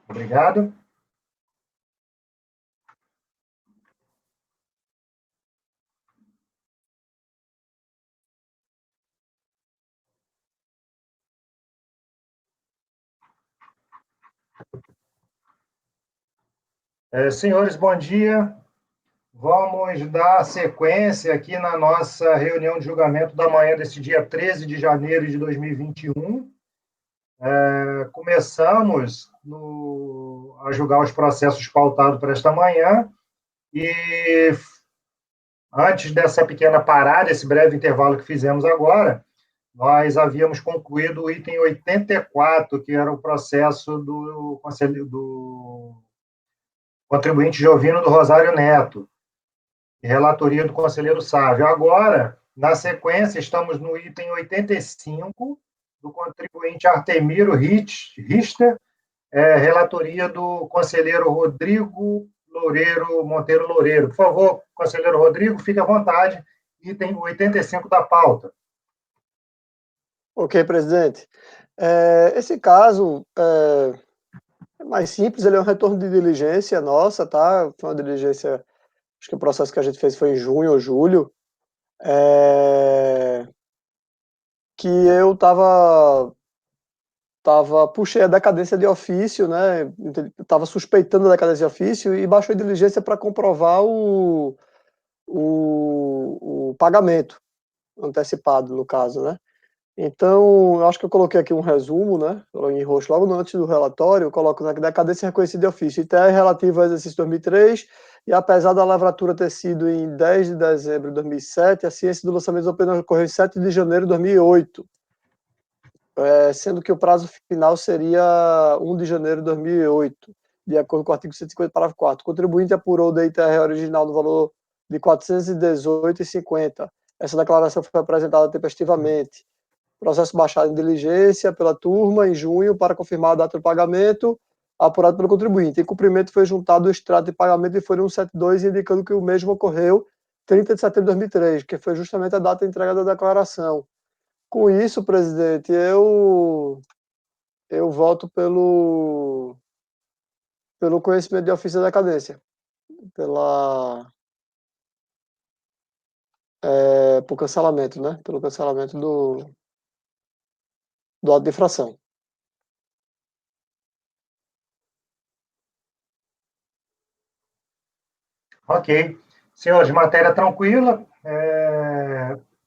Obrigado. Senhores, bom dia. Vamos dar sequência aqui na nossa reunião de julgamento da manhã desse dia 13 de janeiro de 2021. Começamos a julgar os processos pautados para esta manhã e, antes dessa pequena parada, esse breve intervalo que fizemos agora, nós havíamos concluído o item 84, que era o processo do contribuinte Jovino do Rosário Neto, relatoria do conselheiro Sávio. Agora, na sequência, estamos no item 85, do contribuinte Artemiro Richter, relatoria do conselheiro Rodrigo Monteiro Loureiro. Por favor, conselheiro Rodrigo, fique à vontade, item 85 da pauta. Ok, presidente. Esse caso é mais simples, ele é um retorno de diligência nossa, tá? Foi uma diligência, acho que o processo que a gente fez foi em junho ou julho, que eu puxei a decadência de ofício, né? Estava suspeitando da decadência de ofício e baixou a diligência para comprovar o pagamento antecipado, no caso, né? Então, eu acho que eu coloquei aqui um resumo, né? Em roxo, logo antes do relatório, eu coloco na decadência reconhecida de ofício, ITR relativo ao exercício 2003, e apesar da lavratura ter sido em 10 de dezembro de 2007, a ciência do lançamento do OPEN ocorreu em 7 de janeiro de 2008, sendo que o prazo final seria 1 de janeiro de 2008, de acordo com o artigo 150, parágrafo 4. O contribuinte apurou da ITR original no valor de R$ 418,50. Essa declaração foi apresentada tempestivamente. Processo baixado em diligência pela turma em junho para confirmar a data do pagamento, apurado pelo contribuinte. Em cumprimento foi juntado o extrato de pagamento de folha 172, indicando que o mesmo ocorreu 30 de setembro de 2003, que foi justamente a data de entrega da declaração. Com isso, presidente, eu voto pelo conhecimento de ofício da decadência, por cancelamento, né? Pelo cancelamento do auto de infração. Ok. Senhores, matéria tranquila,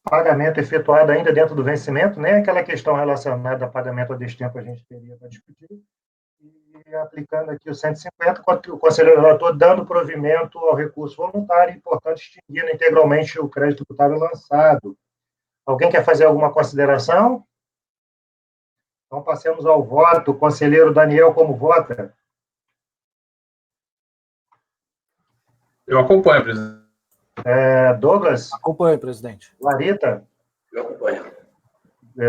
pagamento efetuado ainda dentro do vencimento, nem aquela questão relacionada a pagamento a destempo a gente teria para discutir. E aplicando aqui o 150, o conselheiro relator dando provimento ao recurso voluntário, importante extinguindo integralmente o crédito tributável lançado. Alguém quer fazer alguma consideração? Então, passemos ao voto. O conselheiro Daniel, como vota? Eu acompanho, presidente. Douglas? Acompanho, presidente. Larita? Eu acompanho.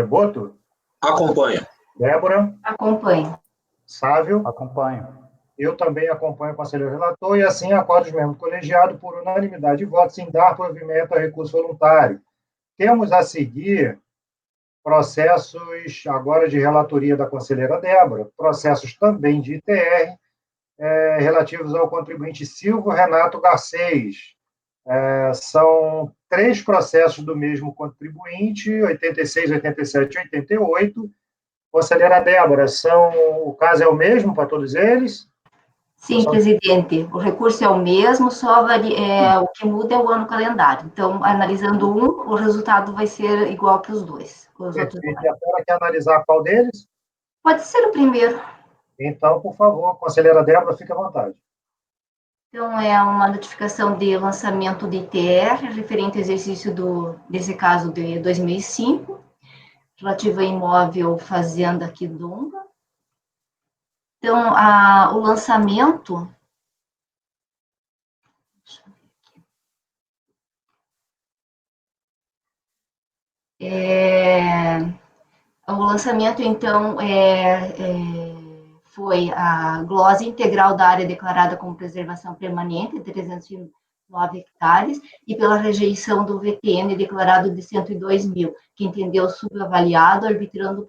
Boto? Acompanho. Débora? Acompanho. Sávio? Acompanho. Eu também acompanho o conselheiro relator e assim acordo os membros colegiados por unanimidade de votos em dar provimento a recurso voluntário. Temos a seguir processos agora de relatoria da conselheira Débora, processos também de ITR, relativos ao contribuinte Silvio Renato Garcês. São 3 processos do mesmo contribuinte, 86, 87 e 88. Conselheira Débora, o caso é o mesmo para todos eles? Sim, presidente. O recurso é o mesmo, só o que muda é o ano calendário. Então, analisando o resultado vai ser igual para os dois. E a senhora quer analisar qual deles? Pode ser o primeiro. Então, por favor, conselheira Débora, fique à vontade. Então, é uma notificação de lançamento de ITR, referente ao exercício desse caso de 2005, relativo a imóvel Fazenda Quidonga. Então, o lançamento... O lançamento, então, foi a glosa integral da área declarada como preservação permanente, de 309 hectares, e pela rejeição do VTN declarado de 102 mil, que entendeu subavaliado, arbitrando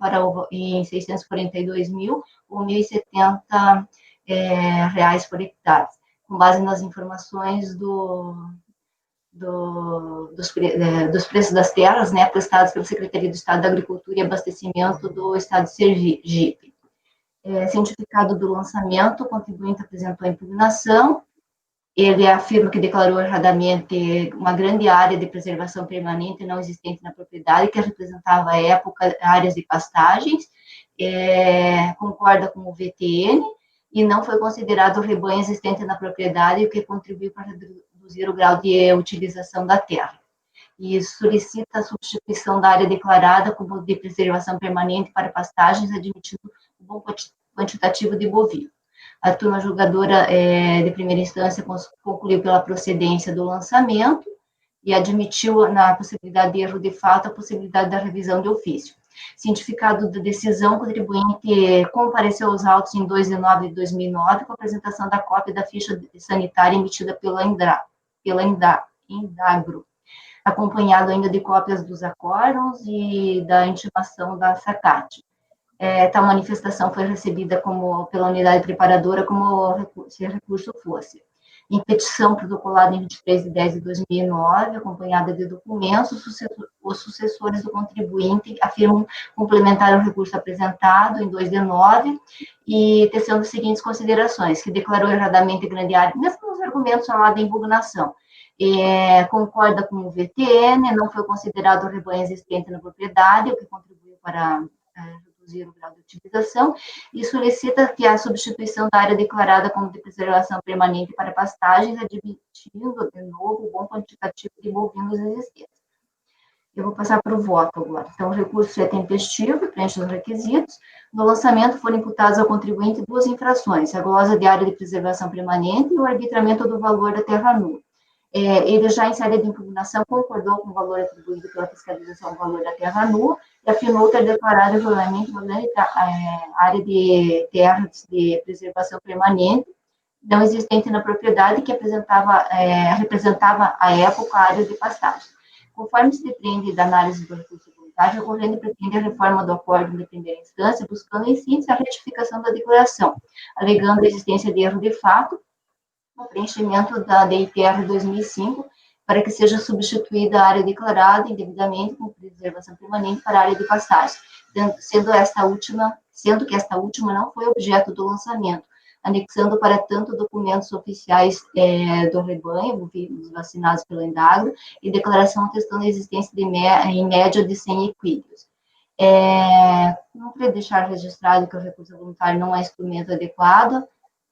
em 642 mil ou 1.070 reais por hectare, com base nas informações dos preços das terras, né, prestados pela Secretaria do Estado da Agricultura e Abastecimento do Estado de Sergipe. Cientificado do lançamento, o contribuinte apresentou a impugnação. Ele afirma que declarou erradamente uma grande área de preservação permanente não existente na propriedade, que representava à época áreas de pastagens, concorda com o VTN, e não foi considerado o rebanho existente na propriedade, o que contribuiu para reduzir o grau de utilização da terra. E solicita a substituição da área declarada como de preservação permanente para pastagens, admitindo um bom quantitativo de bovino. A turma julgadora de primeira instância concluiu pela procedência do lançamento e admitiu, na possibilidade de erro de fato, a possibilidade da revisão de ofício. Cientificado da decisão, o contribuinte compareceu aos autos em 2 de nove de 2009, com a apresentação da cópia da ficha sanitária emitida pela Indagro, acompanhado ainda de cópias dos acórdãos e da intimação da SACAT. Tal manifestação foi recebida pela unidade preparadora como se recurso fosse. Em petição protocolada em 23 de 10 de 2009, acompanhada de documentos, os sucessores do contribuinte afirmam complementar o recurso apresentado em 2 de 9 e tecendo as seguintes considerações, que declarou erradamente grande área, mesmo os argumentos falados em impugnação, concorda com o VTN, não foi considerado o rebanho existente na propriedade, o que contribuiu para reduzir o grau de utilização, e solicita que a substituição da área declarada como de preservação permanente para pastagens, admitindo, de novo, o bom quantitativo de bovinos existentes. Eu vou passar para o voto agora. Então, o recurso é tempestivo, preenche os requisitos. No lançamento, foram imputados ao contribuinte 2 infrações, a glosa de área de preservação permanente e o arbitramento do valor da terra nua. Ele já em sede de impugnação concordou com o valor atribuído pela fiscalização ao valor da terra nua e afirmou ter declarado regularmente uma grande área de terras de preservação permanente não existente na propriedade que representava à época a área de pastagem. Conforme se depreende da análise do recurso voluntário, o recorrente pretende a reforma do acordo de primeira instância, buscando em síntese a retificação da declaração, alegando a existência de erro de fato no preenchimento da DITR 2005, para que seja substituída a área declarada indevidamente com preservação permanente para a área de pastagem, sendo que esta última não foi objeto do lançamento, anexando para tanto documentos oficiais do rebanho, bovinos vacinados pela Indagro, e declaração atestando a existência em média de 100 equídeos. Não queria deixar registrado que o recurso voluntário não é instrumento adequado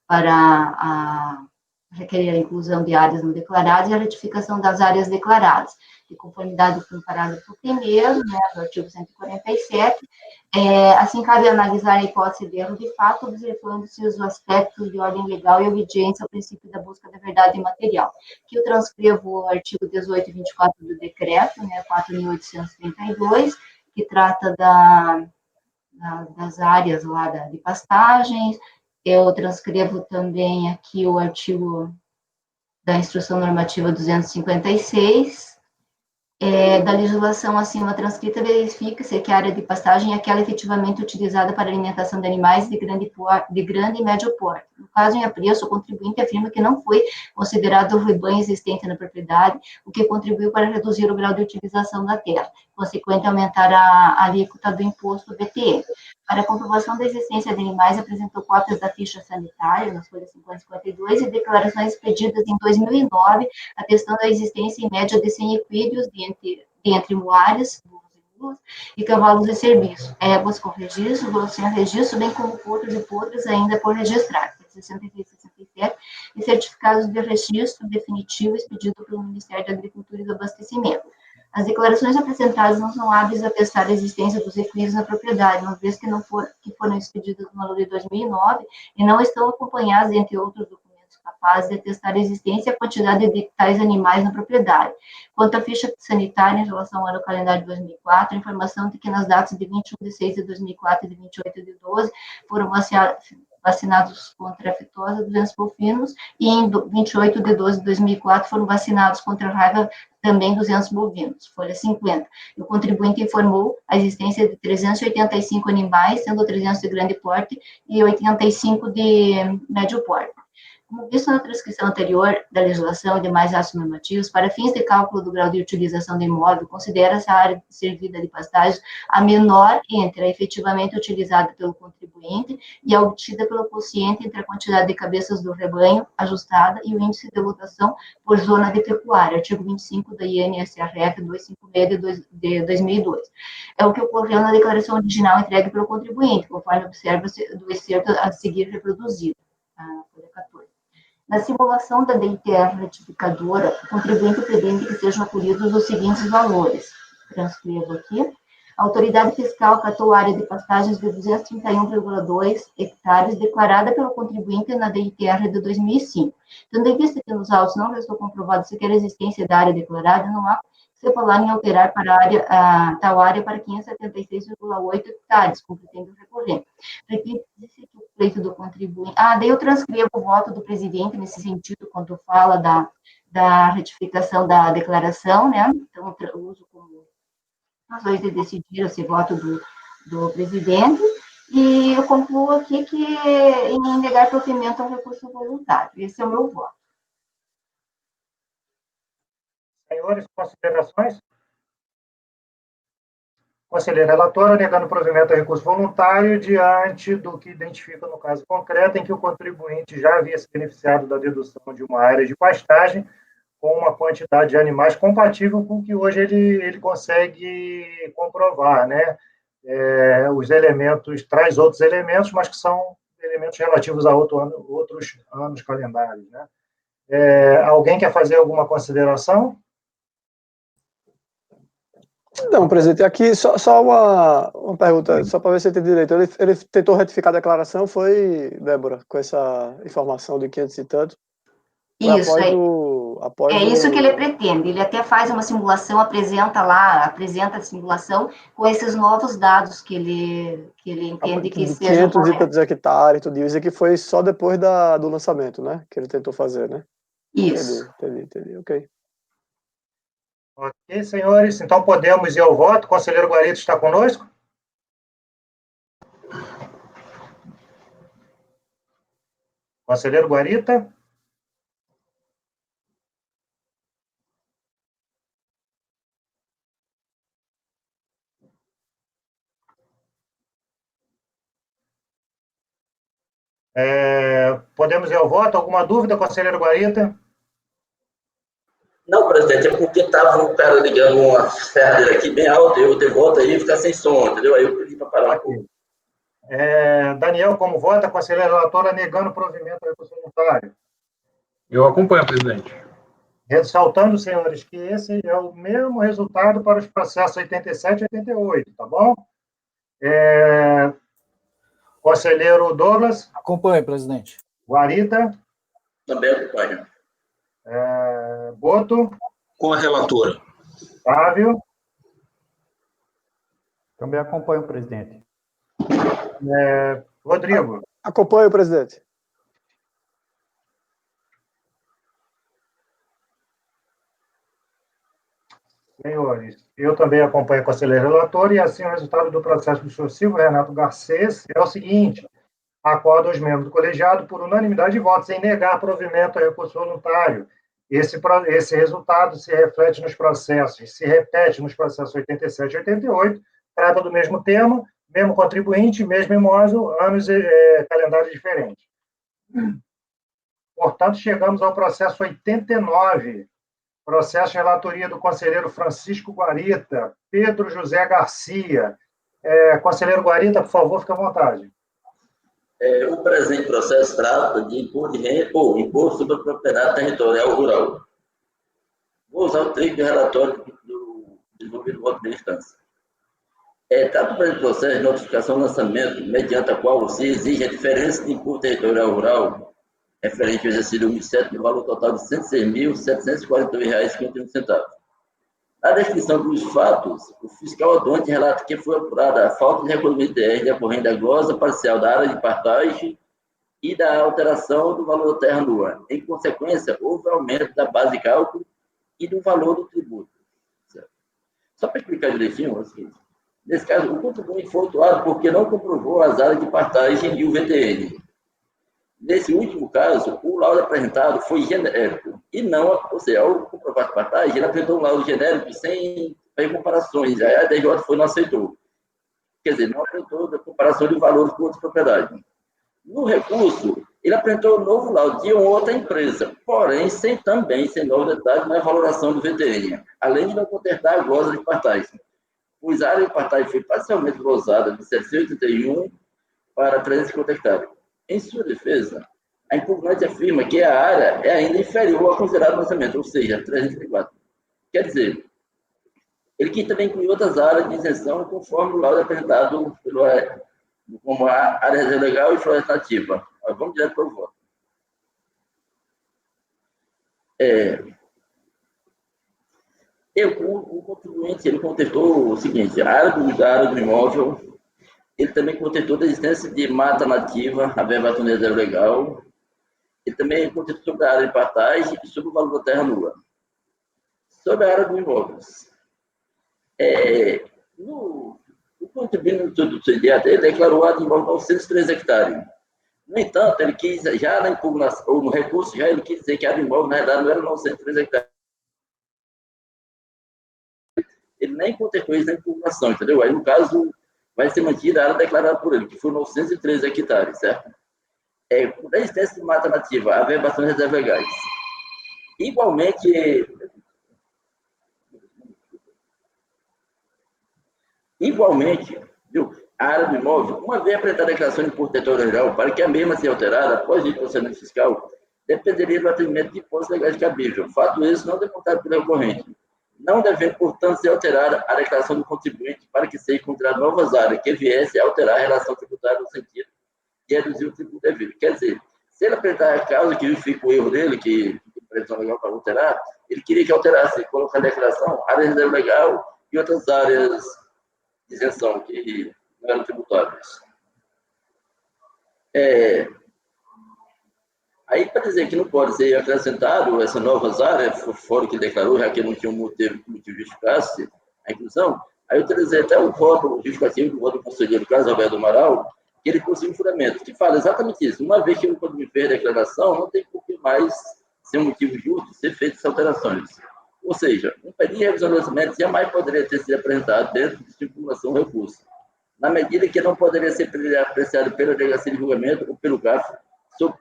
para requerer a inclusão de áreas não declaradas e a retificação das áreas declaradas, de conformidade com o parágrafo 1º, né, do artigo 147, assim cabe analisar a hipótese de erro de fato, observando-se os aspectos de ordem legal e obediência ao princípio da busca da verdade material. Aqui eu transcrevo o artigo 18 e 24 do decreto, né, 4.832, que trata das áreas lá de pastagens. Eu transcrevo também aqui o artigo da Instrução Normativa 256, da legislação acima transcrita, verifica-se que a área de pastagem é aquela efetivamente utilizada para alimentação de animais de grande e médio porte. No caso em apreço, o contribuinte afirma que não foi considerado o rebanho existente na propriedade, o que contribuiu para reduzir o grau de utilização da terra, consequente aumentar a alíquota do imposto BTN. Para a comprovação da existência de animais, apresentou cópias da ficha sanitária, nas folhas 50 e 52, e declarações expedidas em 2009, atestando a existência em média de 100 equídeos entre muares, e cavalos de serviço, éguas com registro, bolos sem registro, bem como potros e potras ainda por registrar, 63 e 67, e certificados de registro definitivo expedido pelo Ministério da Agricultura e do Abastecimento. As declarações apresentadas não são hábeis a atestar a existência dos equídeos na propriedade, uma vez que foram expedidas no ano de 2009 e não estão acompanhadas, entre outros documentos capazes de atestar a existência e a quantidade de tais animais na propriedade. Quanto à ficha sanitária em relação ao ano calendário de 2004, a informação de que nas datas de 21 de 6 de 2004 e de 28 de 12 foram vacinados contra a aftosa, 200 bovinos, e em 28 de 12 de 2004 foram vacinados contra a raiva também 200 bovinos, folha 50. O contribuinte informou a existência de 385 animais, sendo 300 de grande porte e 85 de médio porte. Como visto na transcrição anterior da legislação e demais atos normativos, para fins de cálculo do grau de utilização do imóvel, considera-se a área servida de pastagem a menor entre a efetivamente utilizada pelo contribuinte e a obtida pelo quociente entre a quantidade de cabeças do rebanho ajustada e o índice de lotação por zona de pecuária, artigo 25 da INSRF 256 de 2002. É o que ocorreu na declaração original entregue pelo contribuinte, conforme observa-se do excerto a seguir reproduzido. Folha 14. Na simulação da DITR retificadora, o contribuinte pretende que sejam acolhidos os seguintes valores. Transcrevo aqui. A autoridade fiscal catou área de pastagens de 231,2 hectares declarada pelo contribuinte na DITR de 2005. Tendo em vista que nos autos não restou comprovado sequer a existência da área declarada, não há que se falar em alterar para tal área para 576,8 hectares, como pretende o recorrente. Pretende-se que o pleito do contribuinte... daí eu transcrevo o voto do presidente nesse sentido, quando fala da retificação da declaração, né? Então, eu uso como razões de decidir esse voto do presidente, e eu concluo aqui que em negar provimento ao recurso voluntário. Esse é o meu voto. Senhores, considerações? Conselheiro relatora, negando provimento ao recurso voluntário diante do que identifica no caso concreto em que o contribuinte já havia se beneficiado da dedução de uma área de pastagem com uma quantidade de animais compatível com o que hoje ele consegue comprovar, né? Os elementos, traz outros elementos, mas que são elementos relativos a outros anos calendários, né? Alguém quer fazer alguma consideração? Não, presidente, aqui só uma pergunta, só para ver se eu entendi direito. Ele tentou retificar a declaração, foi, Débora, com essa informação de 500 e tanto? Isso, isso que ele pretende. Ele até faz uma simulação, apresenta a simulação com esses novos dados que ele entende que sejam 500 e tantos hectares, tudo isso aqui foi só depois do lançamento, né? Que ele tentou fazer, né? Isso. Entendi, ok. Ok, senhores, então podemos ir ao voto. O conselheiro Guarita está conosco? Conselheiro Guarita? Podemos ir ao voto? Alguma dúvida, conselheiro Guarita? Não, presidente, é porque estava um cara ligando uma ferradeira aqui bem alta, eu de volta aí e ficar sem som, entendeu? Aí eu pedi para parar um pouco. Daniel, como vota? Conselheiro relatora negando provimento ao recurso voluntário. Eu acompanho, presidente. Ressaltando, senhores, que esse é o mesmo resultado para os processos 87 e 88, tá bom? Conselheiro Douglas? Acompanho, presidente. Guarita? Também acompanho. Boto? Com a relatora. Sávio? Também acompanho, presidente. Rodrigo? Acompanho, presidente. Senhores, eu também acompanho o conselheiro relator, e assim o resultado do processo discursivo, Renato Garcês, é o seguinte: acorda os membros do colegiado por unanimidade de votos em negar provimento ao recurso voluntário. Esse resultado se repete nos processos 87 e 88, trata do mesmo tema, mesmo contribuinte, mesmo imóvel, anos e calendário diferente. Portanto, chegamos ao processo 89, processo de relatoria do conselheiro Francisco Guarita, Pedro José Garcia. Conselheiro Guarita, por favor, fique à vontade. O presente processo trata de imposto de renda ou imposto sobre a propriedade territorial rural. Vou usar o trecho do relatório do desenvolvido do voto de instância. Trata o presente processo de notificação de lançamento, mediante a qual se exige a diferença de imposto territorial rural referente ao exercício 2007 no valor total de R$ 106.742,51. Na descrição dos fatos, o fiscal atuante relata que foi apurada a falta de recolhimento de IR decorrente da glosa parcial da área de pastagem e da alteração do valor da terra nua. Em consequência, houve aumento da base de cálculo e do valor do tributo. Certo? Só para explicar direitinho, é o seguinte. Nesse caso, o contribuinte foi autuado porque não comprovou as áreas de partagem e o VTN. Nesse último caso, o laudo apresentado foi genérico e não, ou seja, ao comprovar a partagem, ele apresentou um laudo genérico sem comparações, aí a DJ foi não aceitou. Quer dizer, não apresentou a comparação de valores com outras propriedades. No recurso, ele apresentou um novo laudo de outra empresa, porém, sem novos detalhes na valoração do VTN, além de não contestar a glosa de partagem. Pois a área de partagem foi parcialmente glosada de 781 para 350 hectares. Em sua defesa, a impugnante afirma que a área é ainda inferior ao considerado no orçamento, ou seja, 304. Quer dizer, ele quis também incluir outras áreas de isenção conforme o laudo apresentado como a área reserva legal e floresta nativa. Vamos direto para o voto. O contribuinte ele contestou o seguinte: a área do imóvel, ele também contestou a existência de mata nativa, a verbação de reserva legal. Ele também contestou sobre a área de partagem e sobre o valor da terra nua. Sobre a área do imóvel. O contribuinte do CDA, ele declarou a área de imóvel 903 hectares. No entanto, ele quis, já na impugnação, ou no recurso, já ele quis dizer que a área de imóvel, na verdade, não era 903 hectares. Ele nem contestou isso na impugnação, entendeu? Aí, no caso, vai ser mantida a área declarada por ele, que foi 903 hectares, certo? Da existência de mata nativa, a verbação de reservas legais. Igualmente, viu, a área do imóvel, uma vez apresentada a declaração de imposto territorial, para que a mesma seja alterada após o procedimento fiscal, dependeria do atendimento de impostos legais cabíveis. Fato esse não demonstrado pelo recorrente. Não devendo, portanto, ser alterada a declaração do contribuinte para que seja considerada novas áreas que viesse a alterar a relação tributária no sentido de reduzir o tributo devido. Quer dizer, se ele apresentar a causa que justifica o erro dele, que a previsão legal para alterar, ele queria que alterasse, colocar a declaração, área de reserva legal e outras áreas de isenção que não eram tributáveis. Aí, para dizer que não pode ser acrescentado essas novas áreas, fora o que ele declarou, já que não tinha um motivo que justificasse a inclusão, aí eu utilizei até o voto justificativo do voto do conselheiro Carlos Alberto Amaral, que ele possui um fundamento, que fala exatamente isso. Uma vez que o contribuinte fez a declaração, não tem por que mais ser um motivo justo ser feito essas alterações. Ou seja, um pedido de revisão do orçamento jamais poderia ter sido apresentado dentro de circulação do recurso, na medida que não poderia ser apreciado pela delegacia de julgamento ou pelo CAF, sob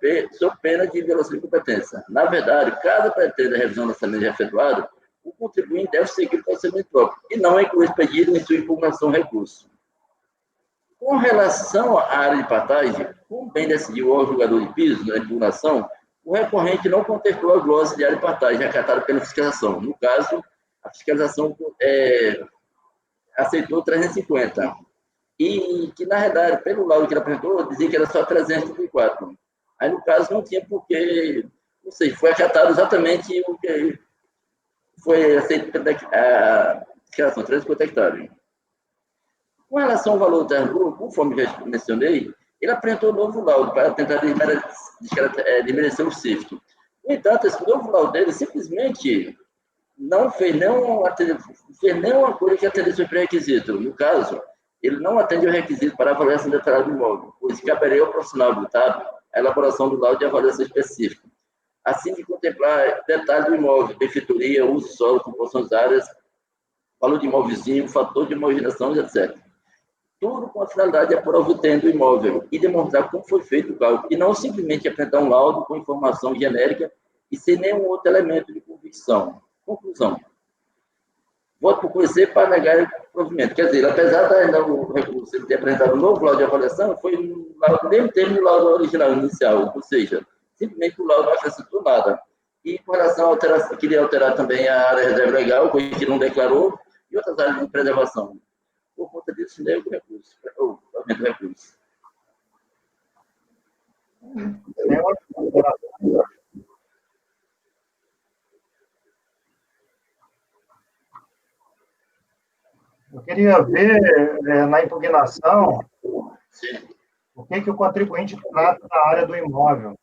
pena de violação de competência. Na verdade, caso pretenda a revisão do orçamento efetuado, o contribuinte deve seguir o procedimento próprio e não incluir esse pedido em sua impugnação recurso. Com relação à área de partagem, como bem decidiu o julgador de piso na impugnação, o recorrente não contestou a glosa de área de partagem acatada pela fiscalização. No caso, a fiscalização aceitou 350. E que, na verdade, pelo laudo que ele apresentou, dizia que era só 334. Aí, no caso, não tinha porque, ou seja, foi acatado exatamente o que foi aceito pela fiscalização, 350 hectares. Com relação ao valor do terreno, conforme já mencionei, ele apresentou um novo laudo para tentar desmerecer o CIFT. No entanto, esse novo laudo dele simplesmente não fez nenhuma coisa que atendesse o pré-requisito. No caso, ele não atende o requisito para a avaliação detalhada do imóvel, pois caberia ao profissional habilitado a elaboração do laudo de avaliação específica, assim de contemplar detalhes do imóvel, benfeitoria, uso de solo, composição das áreas, valor de imóvel vizinho, fator de marginação, etc. Tudo com a finalidade de apurar o utente do imóvel e demonstrar como foi feito o cálculo, e não simplesmente apresentar um laudo com informação genérica e sem nenhum outro elemento de convicção. Conclusão. Voto por conhecer para negar o provimento. Quer dizer, apesar do recurso ele ter apresentado um novo laudo de avaliação, foi no mesmo termo do laudo original inicial, ou seja, simplesmente o laudo não acrescentou nada. E com relação à alteração, queria alterar também a área de reserva legal, coisa que não declarou, e outras áreas de preservação. Por conta disso, nego o recurso, ou aumento do recurso. Eu queria ver na impugnação, Sim. Por que o contribuinte trata da área do imóvel?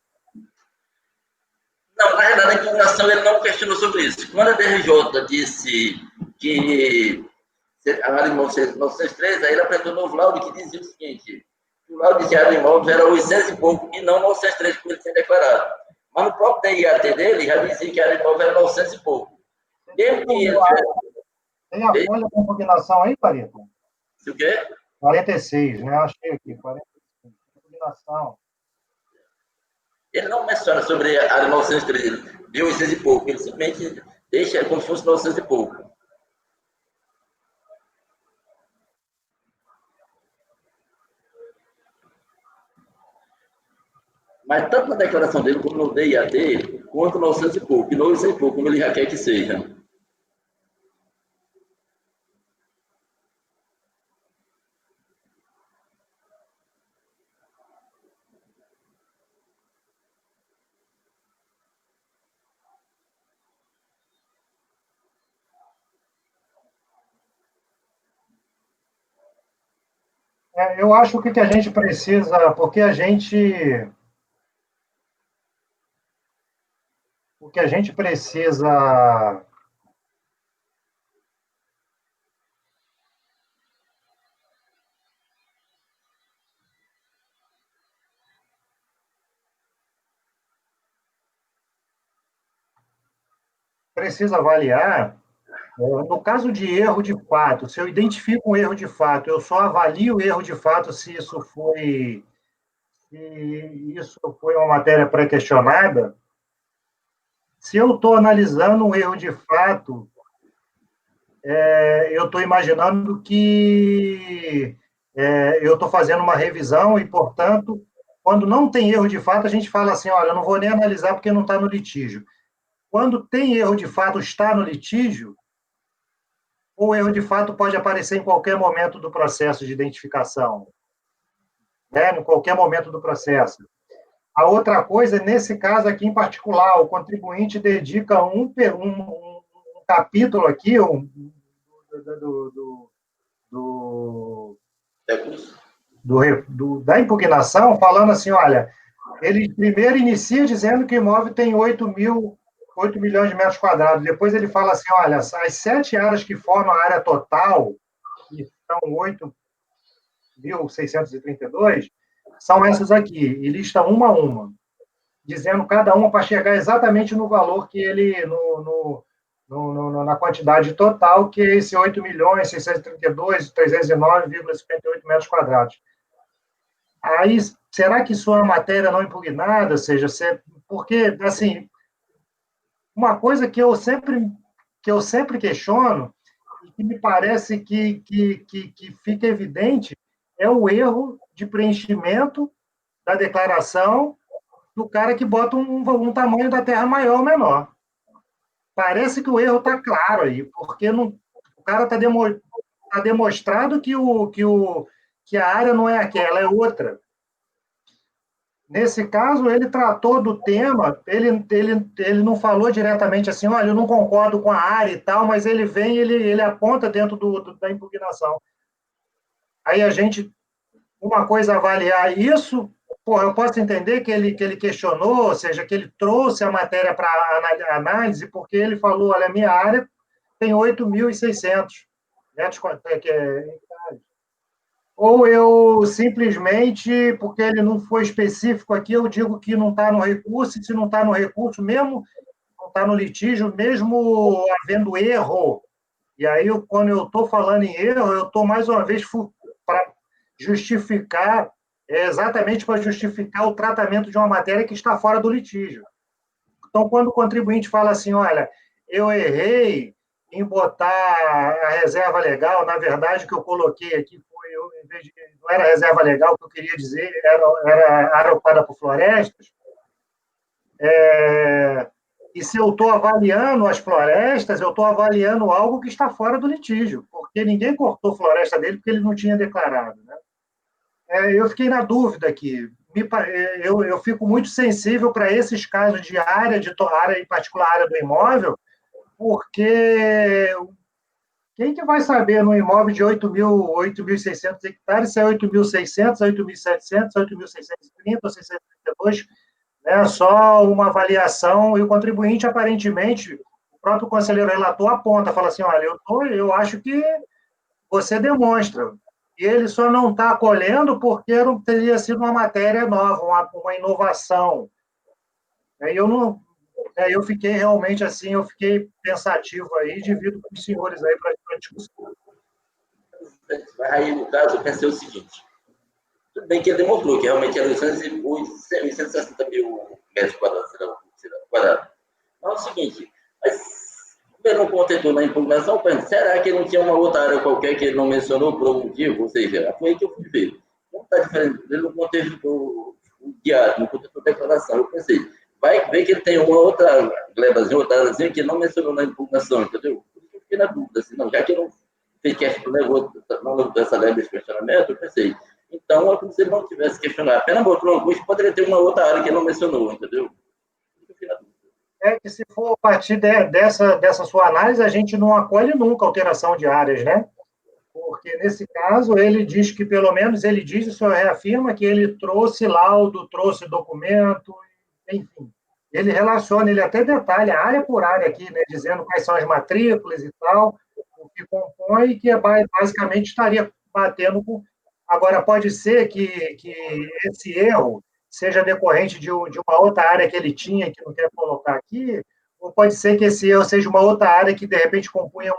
Não, na verdade, a impugnação ele não questionou sobre isso. Quando a DRJ disse que a área imóvel 903, aí ele apresentou um novo laudo que dizia o seguinte: o laudo de área imóvel era 800 e pouco e não 903, como ele tinha declarado. Mas no próprio DIAT dele já dizia que a área imóvel era 900 e pouco. Mesmo que ele tem a folha de impugnação aí, Pareta? O quê? 46, né? Achei aqui, 46. Impugnação. Ele não menciona sobre a área 903, de 800 e pouco. Ele simplesmente deixa como se fosse 900 e pouco. Mas tanto na declaração dele, como no DIAT, quanto no 900 e pouco, e no 800 e pouco, como ele já quer que seja. Eu acho que a gente precisa, o que a gente precisa avaliar, no caso de erro de fato, se eu identifico um erro de fato, eu só avalio o erro de fato se isso foi uma matéria pré-questionada. Se eu estou analisando um erro de fato, eu estou imaginando que eu estou fazendo uma revisão e, portanto, quando não tem erro de fato, a gente fala assim, olha, eu não vou nem analisar porque não está no litígio. Quando tem erro de fato, está no litígio, o erro de fato pode aparecer em qualquer momento do processo de identificação, né? Em qualquer momento do processo. A outra coisa, nesse caso aqui em particular, o contribuinte dedica um capítulo aqui, da impugnação, falando assim, olha, ele primeiro inicia dizendo que o imóvel tem 8 milhões de metros quadrados, depois ele fala assim, olha, as 7 áreas que formam a área total, que são 8.632, são essas aqui, e lista uma a uma, dizendo cada uma para chegar exatamente no valor que ele, na quantidade total, que é esse 8.632.309,58 metros quadrados. Aí, será que isso é uma matéria não impugnada? Ou seja, porque, assim, uma coisa que eu sempre questiono, e que me parece que fica evidente, é o erro de preenchimento da declaração do cara que bota um tamanho da terra maior ou menor. Parece que o erro está claro aí, porque o cara está demonstrado que a área não é aquela, é outra. Nesse caso, ele tratou do tema, ele não falou diretamente assim, olha, eu não concordo com a área e tal, mas ele vem e ele aponta dentro da impugnação. Aí uma coisa avaliar isso, eu posso entender que ele questionou, ou seja, que ele trouxe a matéria para análise, porque ele falou, olha, a minha área tem 8.600 metros quadrados. Ou eu simplesmente, porque ele não foi específico aqui, eu digo que não está no recurso, e se não está no recurso, mesmo não está no litígio, mesmo havendo erro, e aí quando eu estou falando em erro, eu estou mais uma vez para justificar, exatamente para justificar o tratamento de uma matéria que está fora do litígio. Então, quando o contribuinte fala assim, olha, eu errei em botar a reserva legal, na verdade, o que eu coloquei aqui foi, não era reserva legal, o que eu queria dizer era área ocupada por florestas, e se eu estou avaliando as florestas, eu estou avaliando algo que está fora do litígio, porque ninguém cortou floresta dele porque ele não tinha declarado. Né? Eu fiquei na dúvida aqui. Eu fico muito sensível para esses casos de área, em particular área do imóvel, porque Quem que vai saber no imóvel de 8.600 hectares se é 8.600, 8.700, 8.630 ou 632? Né? Só uma avaliação e o contribuinte, aparentemente, o próprio conselheiro relator aponta, fala assim, olha, eu acho que você demonstra. E ele só não está acolhendo porque não teria sido uma matéria nova, uma inovação. Aí eu não, eu fiquei realmente assim, eu fiquei pensativo aí, divido com os senhores aí para a discussão. Aí, no caso, eu pensei o seguinte: tudo bem que ele demonstrou que realmente era 860 mil metros quadrados, quadrados. Mas é o seguinte, mas, ele não contentou na impugnação, será que não tinha uma outra área qualquer que ele não mencionou por algum motivo? Ou seja, foi aí que eu fui ver. Não está diferente, ele não contestou o diário, não contestou a declaração. Eu pensei, vai ver que ele tem uma outra glebazinha, outra áreazinha que não mencionou na impugnação, entendeu? Por isso eu fiquei na dúvida, assim, não, já que eu não fez questão, não levou dessa leve desse questionamento, eu pensei, então é como se ele não tivesse questionado, apenas botou uma coisa, poderia ter uma outra área que ele não mencionou, entendeu? Eu fiquei na dúvida. É que se for a partir dessa sua análise, a gente não acolhe nunca alteração de áreas, né? Porque, nesse caso, ele diz que, pelo menos, ele diz, o senhor reafirma que ele trouxe laudo, trouxe documento, enfim. Ele relaciona, ele até detalha área por área aqui, né, dizendo quais são as matrículas e tal, o que compõe, que basicamente estaria batendo com. Agora, pode ser que esse erro seja decorrente de uma outra área que ele tinha, que não quer colocar aqui, ou pode ser que esse erro seja uma outra área que, de repente, compunha um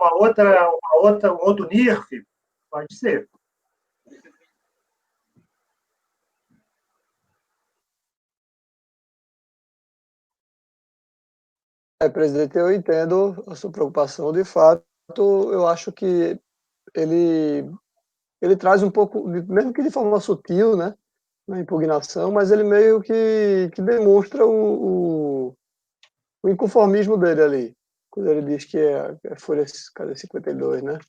outro NIRF. Pode ser. Presidente, eu entendo a sua preocupação. De fato, eu acho que ele, ele traz um pouco, mesmo que de forma sutil, né, na impugnação, mas ele meio que demonstra o inconformismo dele ali, quando ele diz que é folha, cadê 52, né?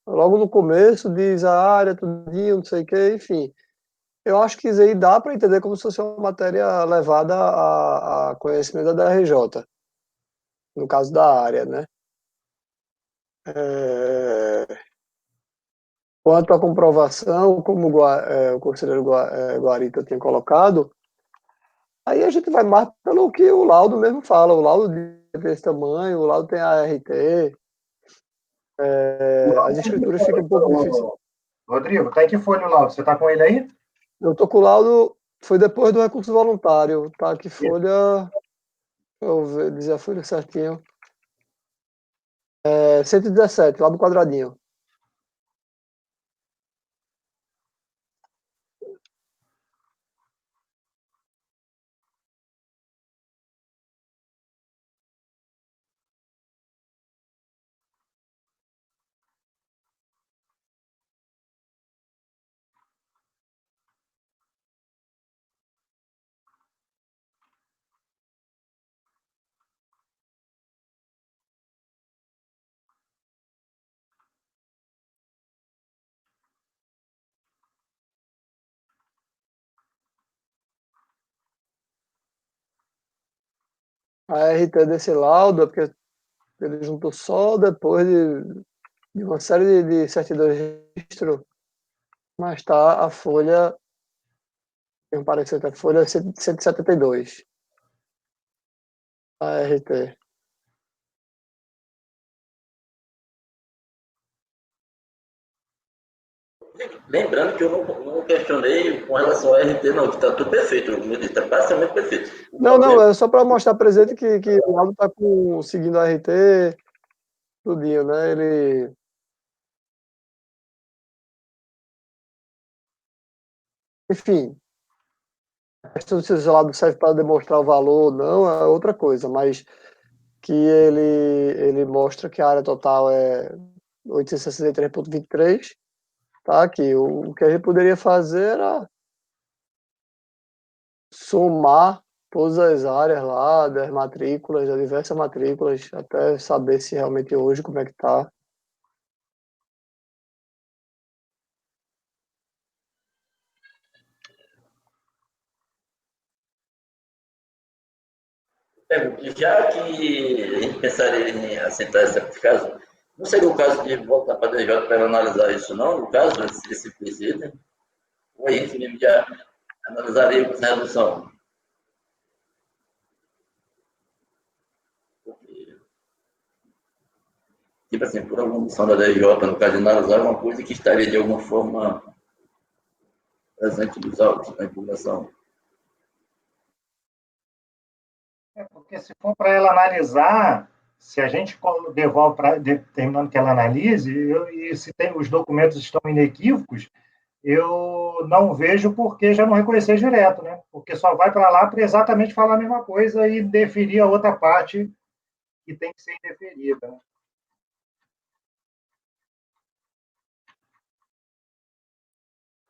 Logo no começo diz a área, tudinho, não sei o que, enfim. Eu acho que isso aí dá para entender como se fosse uma matéria levada a conhecimento da DRJ, no caso da área, né? Quanto à comprovação, como o conselheiro Guarita tinha colocado, aí a gente vai mais pelo que o laudo mesmo fala. O laudo desse tamanho, o laudo tem a ART, as escrituras ficam um pouco difíceis. Rodrigo, tá em que folha o laudo? Você está com ele aí? Eu tô com o laudo, foi depois do recurso voluntário, tá? Que folha, eu vou dizer a folha certinho. 117, lá do quadradinho. A RT desse laudo é porque ele juntou só depois de uma série de certidões de registro, mas tá a folha, tem um parecer que a folha é 172, a RT. Lembrando que eu não questionei com relação ao RT, não, que está tudo perfeito, está basicamente perfeito. Não, é só para mostrar presente que o laudo tá seguindo a RT, tudinho, né? Ele... Enfim, a questão de se o laudo serve para demonstrar o valor ou não é outra coisa, mas que ele mostra que a área total é 863,23, tá? Que o que a gente poderia fazer era somar todas as áreas lá, das matrículas, das diversas matrículas, até saber se realmente hoje como é que tá. Já que a gente pensaria em aceitar esse caso, Não seria o caso de voltar para a DJ para analisar isso, não? No caso, esse presídio? Ou aí, enfim, já analisaria essa redução? Tipo assim, por alguma missão da DJ, no caso de analisar uma coisa que estaria de alguma forma presente nos autos, na impugnação. Porque se for para ela analisar, se a gente devolve para determinando que ela analise, e se tem, os documentos estão inequívocos, eu não vejo por que já não reconhecer direto, né? Porque só vai para lá para exatamente falar a mesma coisa e deferir a outra parte que tem que ser indeferida. Né?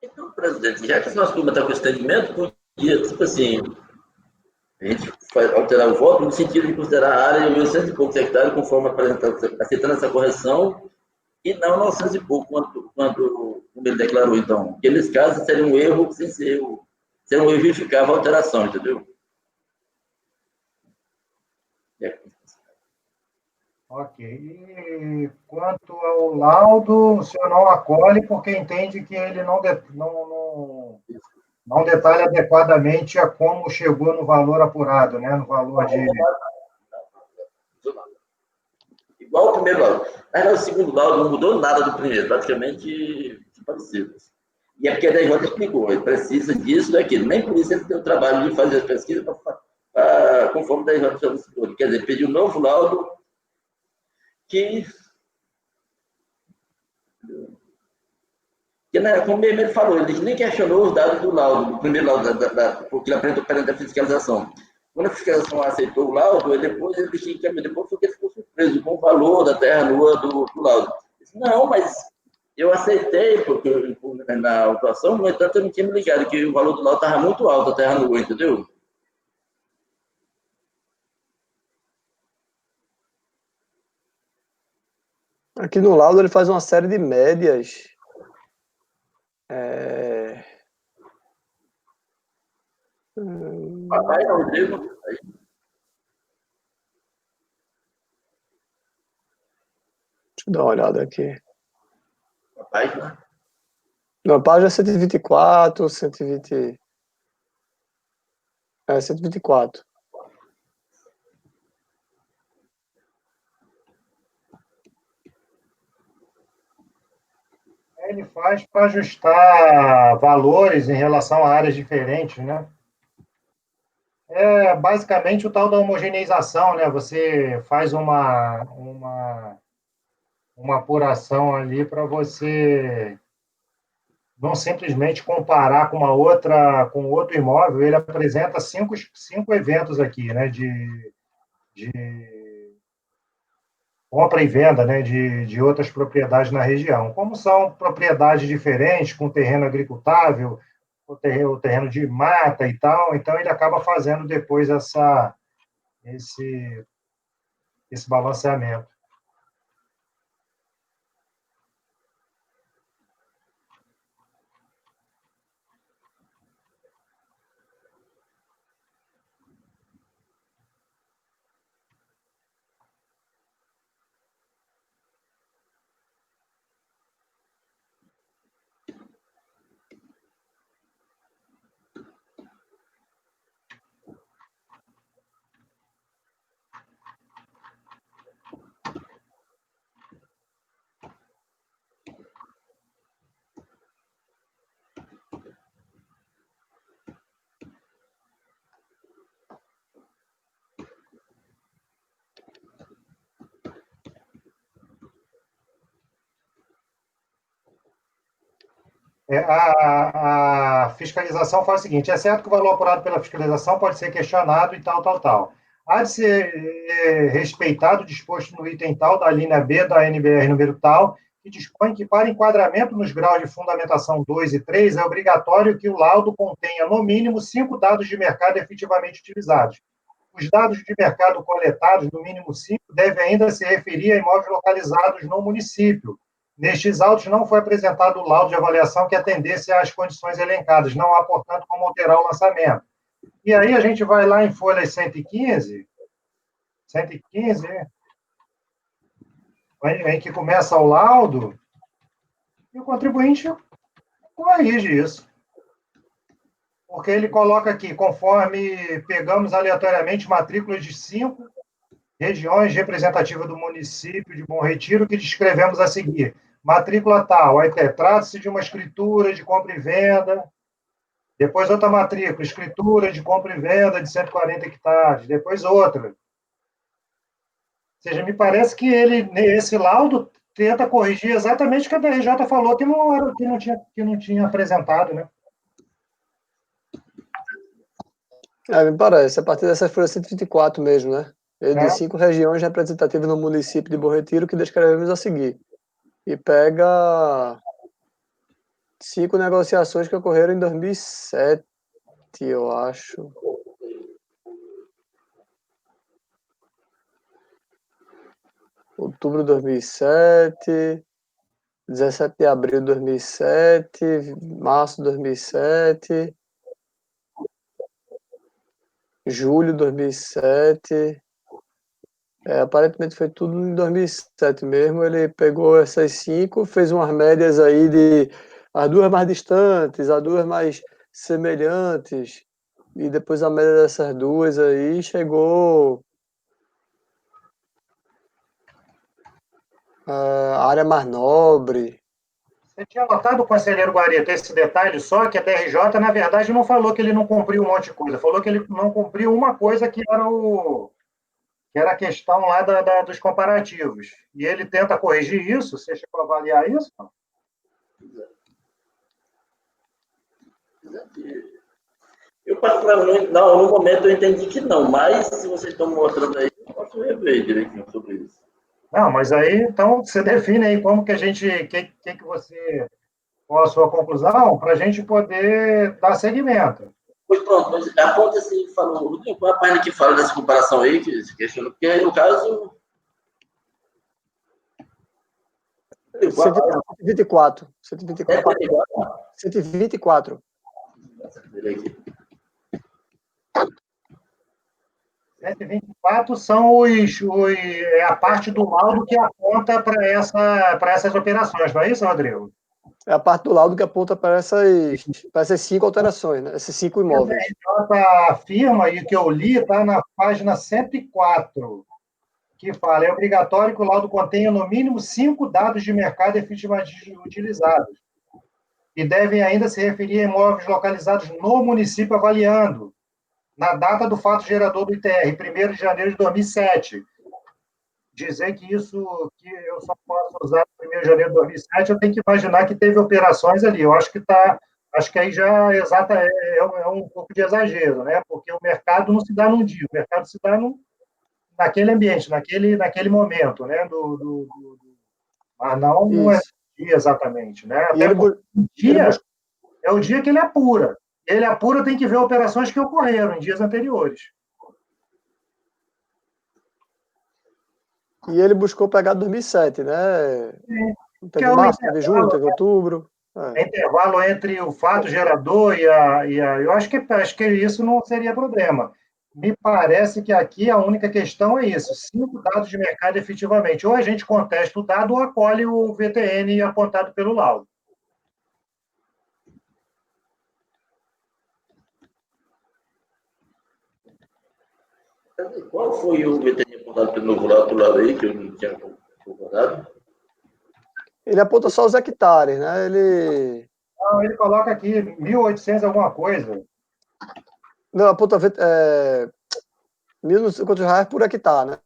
Então, presidente, já que nós turma está com esse entendimento, podia, tipo assim, a gente alterar o voto no sentido de considerar a área de 800 e poucos hectares, conforme apresentado, aceitando essa correção, e não 900 e pouco, quanto ele declarou, então. Aqueles casos seriam um erro sem ser um erro justificável a alteração, entendeu? Ok. E quanto ao laudo, o senhor não acolhe porque entende que ele não detalha adequadamente a como chegou no valor apurado, né? No valor de... Igual o primeiro laudo. Mas o segundo laudo não mudou nada do primeiro, praticamente parecido. E é porque a DJ explicou, ele precisa disso, daquilo. Nem por isso ele tem o trabalho de fazer as pesquisas conforme a DJ solicitou. Quer dizer, pediu um novo laudo que como ele falou, ele nem questionou os dados do laudo, do primeiro laudo, porque ele apresentou perante a fiscalização. Quando a fiscalização aceitou o laudo, depois ele depois foi que ele ficou surpreso com o valor da terra nua do laudo. Disse, não, mas eu aceitei, porque na autuação, no entanto, eu não tinha me ligado que o valor do laudo estava muito alto, a terra nua, entendeu? Aqui no laudo ele faz uma série de médias. Papai, Rodrigo. Deixa eu dar uma olhada aqui. Papai, né? Na página 124, 120. 124. Ele faz para ajustar valores em relação a áreas diferentes, né? É basicamente o tal da homogeneização, né? Você faz uma apuração ali para você não simplesmente comparar com com outro imóvel. Ele apresenta cinco eventos aqui, né? De compra e venda, né, de outras propriedades na região. Como são propriedades diferentes, com terreno agricultável, o terreno de mata e tal, então ele acaba fazendo depois esse balanceamento. A fiscalização faz o seguinte: é certo que o valor apurado pela fiscalização pode ser questionado e tal, tal, tal. Há de ser respeitado o disposto no item tal da linha B da NBR número tal, que dispõe que para enquadramento nos graus de fundamentação 2 e 3 é obrigatório que o laudo contenha, no mínimo, 5 dados de mercado efetivamente utilizados. Os dados de mercado coletados, no mínimo 5, devem ainda se referir a imóveis localizados no município. Nestes autos não foi apresentado o laudo de avaliação que atendesse às condições elencadas, não há, portanto, como alterar o lançamento. E aí a gente vai lá em folha 115, em que começa o laudo, e o contribuinte corrige isso. Porque ele coloca aqui, conforme pegamos aleatoriamente matrículas de 5 regiões representativas do município de Bom Retiro, que descrevemos a seguir. Matrícula tal, aí trata-se de uma escritura de compra e venda. Depois outra matrícula, escritura de compra e venda de 140 hectares. Depois outra. Ou seja, me parece que esse laudo tenta corrigir exatamente o que a DRJ falou que não tinha apresentado, né? Me parece, a partir dessa folha 124 mesmo, né? Ele É. de 5 regiões representativas no município de Bom Retiro, que descrevemos a seguir. E pega 5 negociações que ocorreram em 2007, eu acho. Outubro de 2007, 17 de abril de 2007, março de 2007, julho de 2007. Aparentemente foi tudo em 2007 mesmo. Ele pegou essas 5, fez umas médias aí de as 2 mais distantes, as 2 mais semelhantes, e depois a média dessas 2 aí chegou a área mais nobre. Você tinha notado, conselheiro Guarita, esse detalhe só, que a DRJ, na verdade, não falou que ele não cumpriu um monte de coisa, falou que ele não cumpriu uma coisa que era a questão lá dos comparativos. E ele tenta corrigir isso? Você chegou a avaliar isso? Eu, particularmente, não, no momento eu entendi que não, mas se vocês estão mostrando aí, eu posso rever direitinho sobre isso. Não, mas aí, então, você define aí como que a gente, qual a sua conclusão, para a gente poder dar seguimento. Pois pronto, mas a ponta assim, falou, qual a página que fala dessa comparação aí, que se questiona, porque no caso... 124. 124. 124 são a parte do laudo que aponta para essas operações, não é isso, Rodrigo? É a parte do laudo que aponta para essas 5 alterações, né? Esses 5 imóveis. A DRJ afirma, e que eu li, está na página 104, que fala: é obrigatório que o laudo contenha no mínimo 5 dados de mercado efetivamente utilizados, e devem ainda se referir a imóveis localizados no município avaliando, na data do fato gerador do ITR, 1º de janeiro de 2007. Dizer que eu só posso usar 1º de janeiro de 2007, eu tenho que imaginar que teve operações ali. Eu acho que aí já é um pouco de exagero, né? Porque o mercado não se dá num dia, o mercado se dá naquele ambiente, naquele momento, né? Mas não é dia exatamente, né? Até porque o dia é o dia que ele apura. Ele apura, tem que ver operações que ocorreram em dias anteriores. E ele buscou pegar 2007, né? Teve março, teve junho, teve outubro. É intervalo entre o fato gerador eu acho que isso não seria problema. Me parece que aqui a única questão é isso: 5 dados de mercado efetivamente. Ou a gente contesta o dado ou acolhe o VTN apontado pelo laudo. Qual foi o VTN apontado pelo novo lado aí, que eu não tinha concordado? Ele aponta só os hectares, né? Ele coloca aqui 1.800 alguma coisa. Não, aponta 1.000 reais por hectare, né?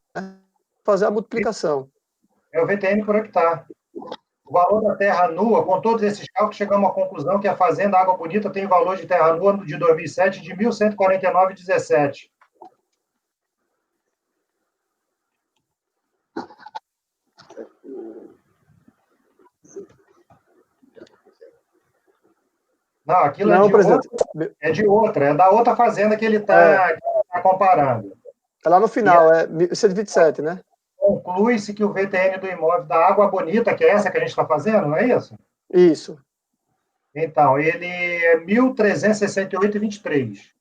Fazer a multiplicação. É o VTN por hectare. O valor da terra nua, com todos esses cálculos, chegamos à conclusão que a Fazenda Água Bonita tem valor de terra nua de 2007 de R$ 1.149,17. Não, aquilo não, é de outra, é da outra fazenda que ele está comparando. É lá no final, é 127, né? Conclui-se que o VTN do imóvel da Água Bonita, que é essa que a gente está fazendo, não é isso? Isso. Então, ele é 1.368,23.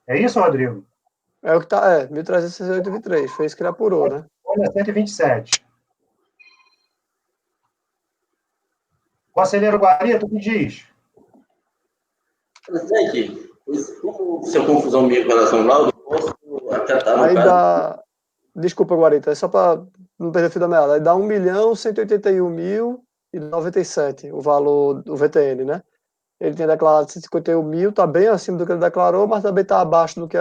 É isso, Rodrigo? É o que está, 1.368,23. Foi isso que ele apurou, né? Olha, 127. Conselheiro Guarita, me diz. Presidente, como se a confusão minha com relação ao laudo, posso acatar no Aí caso? dá. Desculpa, Guarita, é só para não perder o fio da meada. Aí dá 1.181.097 o valor do VTN, né? Ele tinha declarado 151 mil, está bem acima do que ele declarou, mas também está abaixo do que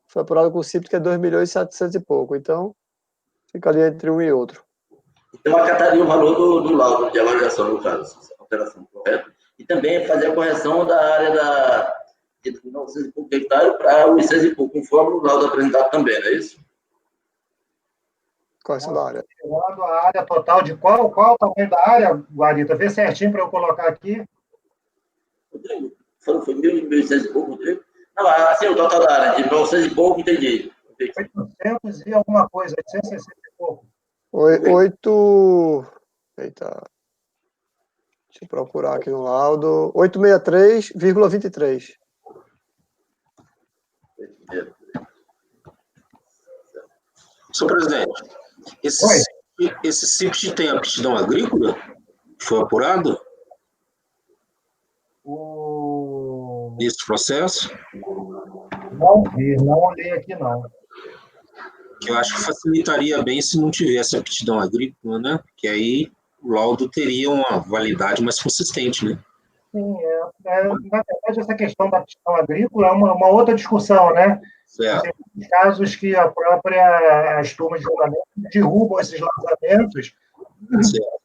foi apurado com o CIP, que é 2.700.000 e pouco. Então, fica ali entre um e outro. Então, acataria o valor do laudo de avaliação, no caso, essa alteração, correto? E também fazer a correção da área de 900 e pouco hectares para os 600 e pouco, conforme o laudo apresentado também, não é isso? Correção da área. A área total de qual o tamanho da área, Guarita? Vê certinho para eu colocar aqui. Rodrigo, foi 1.800 e pouco, Rodrigo? Não, assim, o total da área, de 900 e pouco, entendi. 800 e alguma coisa, 860 e pouco. 8. Eita. Deixa eu procurar aqui no laudo. 863,23. Senhor presidente, esse CIPT tem aptidão agrícola? Foi apurado? Esse processo? Não vi, não olhei aqui, não. Que eu acho que facilitaria bem se não tivesse aptidão agrícola, né? Que aí o laudo teria uma validade mais consistente, né? Sim, na verdade, essa questão da aptidão agrícola é uma outra discussão, né? Certo. Tem casos que as turmas de julgamento derrubam esses lançamentos. Certo.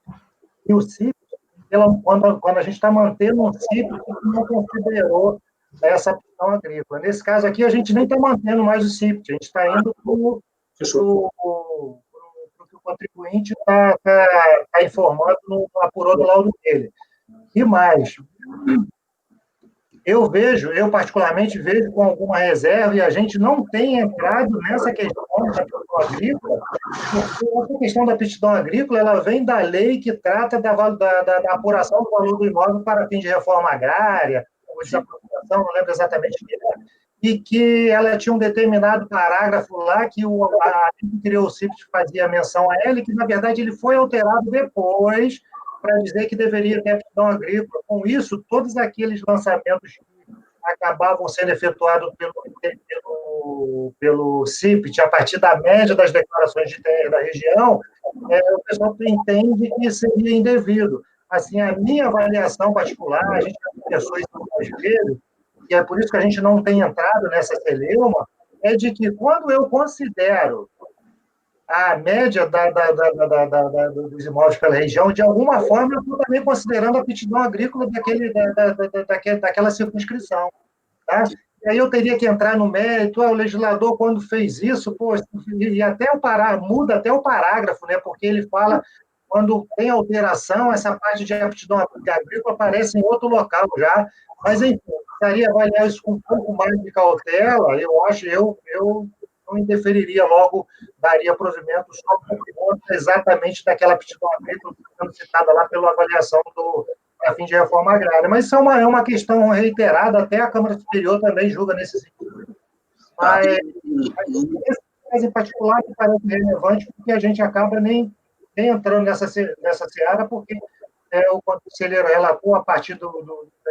E o CIP, quando a gente está mantendo um CIP, não considerou essa aptidão agrícola. Nesse caso aqui, a gente nem está mantendo mais o CIP, a gente está indo para o que o contribuinte está informando, apurou no laudo dele. E mais, eu particularmente vejo com alguma reserva, e a gente não tem entrado nessa questão da aptidão agrícola, porque essa questão da aptidão agrícola ela vem da lei que trata da apuração do valor do imóvel para fim de reforma agrária, ou desapropriação, não lembro exatamente o que era, e que ela tinha um determinado parágrafo lá que a lei que criou o CIPT fazia menção a ele, que, na verdade, ele foi alterado depois para dizer que deveria ter aptidão agrícola. Com isso, todos aqueles lançamentos que acabavam sendo efetuados pelo CIPT, a partir da média das declarações de terra da região, o pessoal entende que seria indevido. Assim, a minha avaliação particular, a gente já conversou isso algumas vezes, e é por isso que a gente não tem entrado nessa celeuma, é de que quando eu considero a média dos imóveis pela região, de alguma forma, eu estou também considerando a aptidão agrícola daquela circunscrição. Tá? E aí eu teria que entrar no mérito, o legislador, quando fez isso, e até muda até o parágrafo, né? Porque ele fala, quando tem alteração, essa parte de aptidão agrícola aparece em outro local já, mas, enfim, precisaria avaliar isso com um pouco mais de cautela, eu não interferiria logo, daria provimento só por conta exatamente daquela aptidão agrícola que está sendo citada lá pela avaliação a fim de reforma agrária. Mas isso é uma questão reiterada, até a Câmara Superior também julga nesse sentido. Mas esse caso em particular me parece relevante, porque a gente acaba nem entrando nessa seara, porque o conselheiro relator, a partir das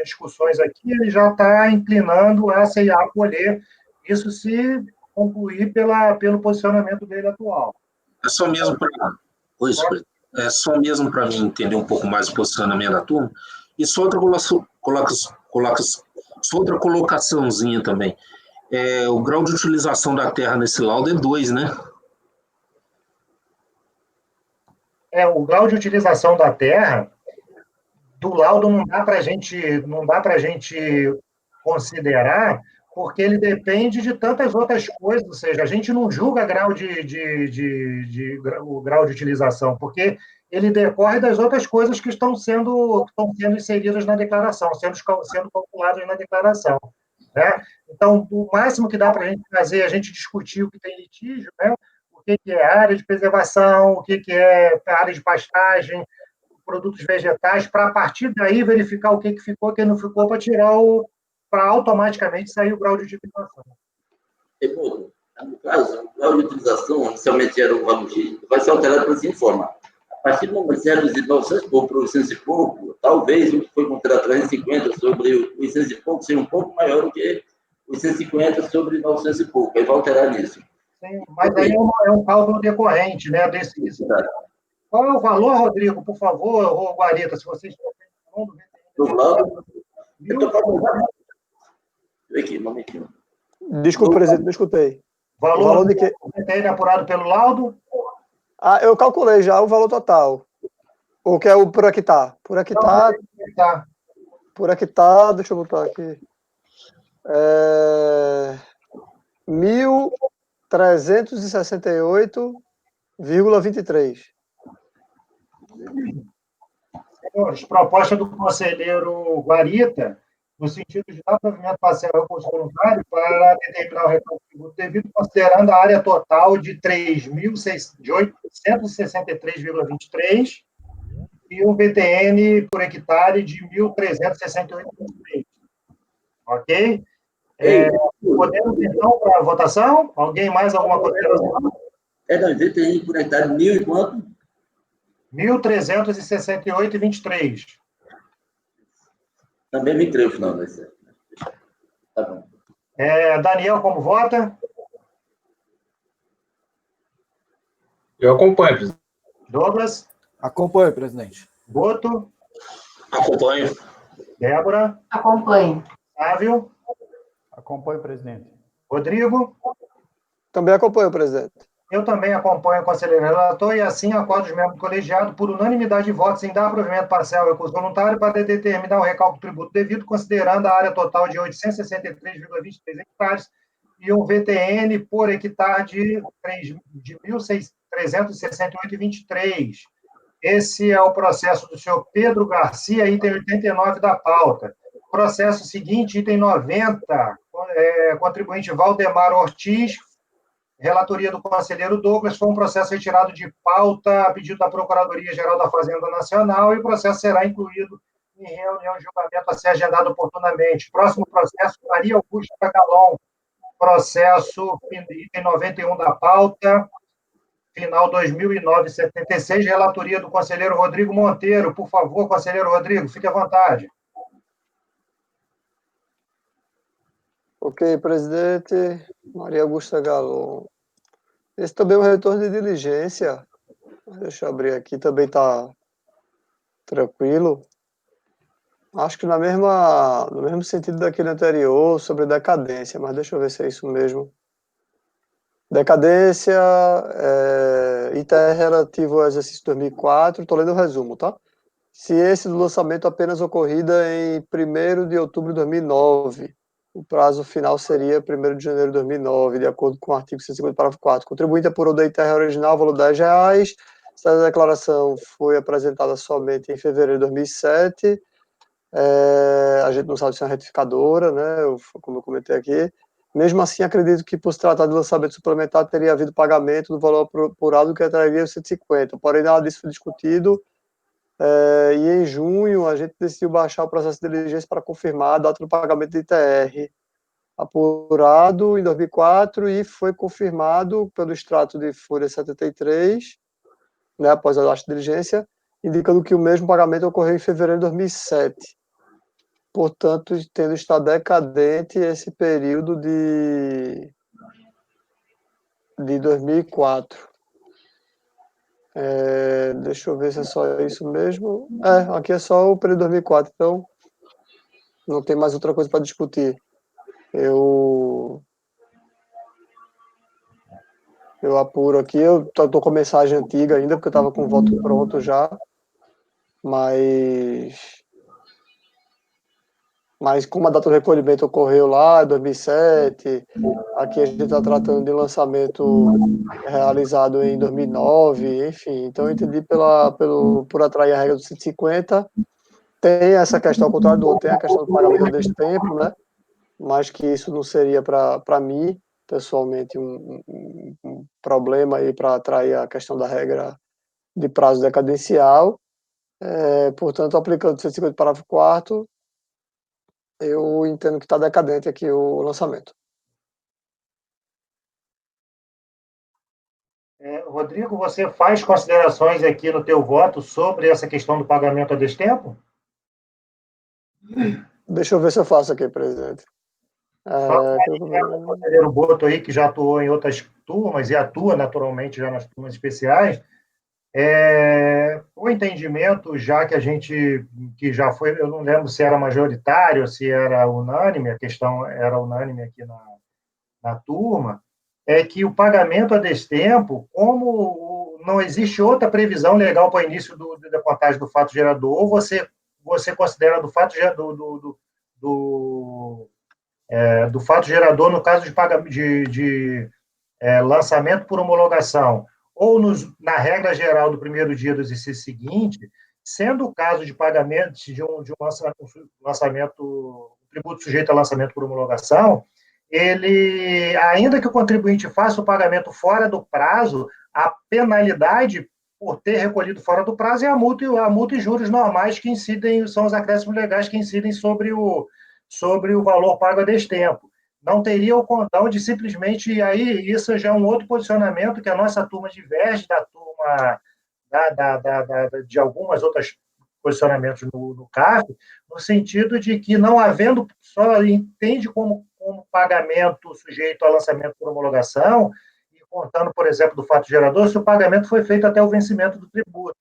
discussões aqui, ele já está inclinando a acolher isso se concluir pelo posicionamento dele atual. É só mesmo para mim entender um pouco mais o posicionamento da turma. E só outra colocaçãozinha também. O grau de utilização da terra nesse laudo é 2, né? O grau de utilização da terra do laudo não dá para a gente considerar, porque ele depende de tantas outras coisas, ou seja, a gente não julga o grau de utilização, porque ele decorre das outras coisas que estão sendo inseridas na declaração, sendo calculadas na declaração. Né? Então, o máximo que dá para a gente fazer é a gente discutir o que tem litígio, né? O que é área de preservação, o que é área de pastagem, produtos vegetais, para, a partir daí, verificar o que ficou, o que não ficou, para automaticamente sair o grau de utilização. No caso, o grau de utilização, inicialmente era o valor X, vai ser alterado pela seguinte forma. A partir do momento que se reduzir de 900 e pouco para 800 e pouco, talvez o que foi considerado 350 sobre 800 e pouco seja um pouco maior do que 850 sobre 900 e pouco. Aí vai alterar nisso. Sim, mas aí é um cálculo decorrente, né, desse. Qual é o valor, Rodrigo, por favor, ou Guarita, se vocês estão falando Do lado, Viu? aqui, um momentinho. Desculpa, presidente, não escutei. O valor de quê? O VTN apurado pelo laudo? Ah, eu calculei já o valor total. O que é o por hectare? Por hectare, Tá. por hectare, deixa eu botar aqui. 1.368,23. Senhores, proposta do conselheiro Guarita, no sentido de dar provimento parcial ao recurso voluntário para determinar o recurso tributo devido, considerando a área total de 863,23 e um VTN por hectare de 1.368,23. Ok? Podemos, então, para a votação? Alguém mais alguma consideração? Não, VTN por hectare, 1.000 e quanto? 1.368,23. Também me creio, final, vai ser. Tá bom. Daniel, como vota? Eu acompanho, presidente. Douglas? Acompanho, presidente. Boto? Acompanho. Débora? Acompanho. Sávio? Acompanho, presidente. Rodrigo? Também acompanho, presidente. Eu também acompanho o conselheiro relator e assim acordo os membros do colegiado por unanimidade de votos em dar provimento parcial ao recurso voluntário para determinar o recálculo do tributo devido, considerando a área total de 863,23 hectares e um VTN por hectare de 1.368,23. Esse é o processo do senhor Pedro Garcia, item 89 da pauta. Processo seguinte, item 90, contribuinte Valdemar Ortiz, relatoria do conselheiro Douglas, foi um processo retirado de pauta a pedido da Procuradoria-Geral da Fazenda Nacional e o processo será incluído em reunião de julgamento a ser agendado oportunamente. Próximo processo, Maria Augusta Galon, processo item 91 da pauta, final 2009-76, relatoria do conselheiro Rodrigo Monteiro. Por favor, conselheiro Rodrigo, fique à vontade. Ok, presidente. Maria Augusta Galon. Esse também é um retorno de diligência. Deixa eu abrir aqui, também está tranquilo. Acho que no mesmo sentido daquele anterior, sobre decadência, mas deixa eu ver se é isso mesmo. Decadência, item relativo ao exercício 2004, estou lendo o resumo, tá? Se esse do lançamento apenas ocorrida em 1º de outubro de 2009, o prazo final seria 1º de janeiro de 2009, de acordo com o artigo 150, parágrafo 4. Contribuinte apurou da terra original, valor R$10. Essa declaração foi apresentada somente em fevereiro de 2007. A gente não sabe se é uma retificadora, né, como eu comentei aqui. Mesmo assim, acredito que, por se tratar de lançamento suplementar, teria havido pagamento do valor apurado que atrairia os 150. Porém, nada disso foi discutido. E em junho, a gente decidiu baixar o processo de diligência para confirmar a data do pagamento de ITR apurado em 2004 e foi confirmado pelo extrato de folha 73, né, após a data de diligência, indicando que o mesmo pagamento ocorreu em fevereiro de 2007. Portanto, tendo estado decadente esse período de 2004. Deixa eu ver se é só isso mesmo. Aqui é só o período de 2004, então não tem mais outra coisa para discutir. Eu apuro aqui, eu estou com mensagem antiga ainda, porque eu estava com o voto pronto já, mas como a data do recolhimento ocorreu lá em 2007, aqui a gente está tratando de lançamento realizado em 2009, enfim, então eu entendi por atrair a regra do 150, tem essa questão, ao contrário do outro, tem a questão do pagamento a destempo, né, mas que isso não seria para mim, pessoalmente, um problema aí para atrair a questão da regra de prazo decadencial. Portanto, aplicando o 150 parágrafo 4º, eu entendo que está decadente aqui o lançamento. Rodrigo, você faz considerações aqui no teu voto sobre essa questão do pagamento a destempo? Deixa eu ver se eu faço aqui, presidente. Só o conselheiro Boto aí, que já atuou em outras turmas e atua naturalmente já nas turmas especiais, o entendimento, já que que já foi, eu não lembro se era majoritário, se era unânime, a questão era unânime aqui na turma, é que o pagamento a destempo, como não existe outra previsão legal para o início da contagem do fato gerador, ou você considera do fato do fato gerador no caso de pagamento de lançamento por homologação, ou na regra geral do primeiro dia do exercício seguinte, sendo o caso de pagamento de um lançamento, tributo sujeito a lançamento por homologação, ele, ainda que o contribuinte faça o pagamento fora do prazo, a penalidade por ter recolhido fora do prazo é a multa e juros normais que incidem, são os acréscimos legais que incidem sobre o valor pago a destempo. Não teria o condão de simplesmente, e aí isso já é um outro posicionamento que a nossa turma diverge da turma de algumas outras posicionamentos no CAF, no sentido de que não havendo, só entende como pagamento sujeito a lançamento por homologação, e contando, por exemplo, do fato gerador, se o pagamento foi feito até o vencimento do tributo,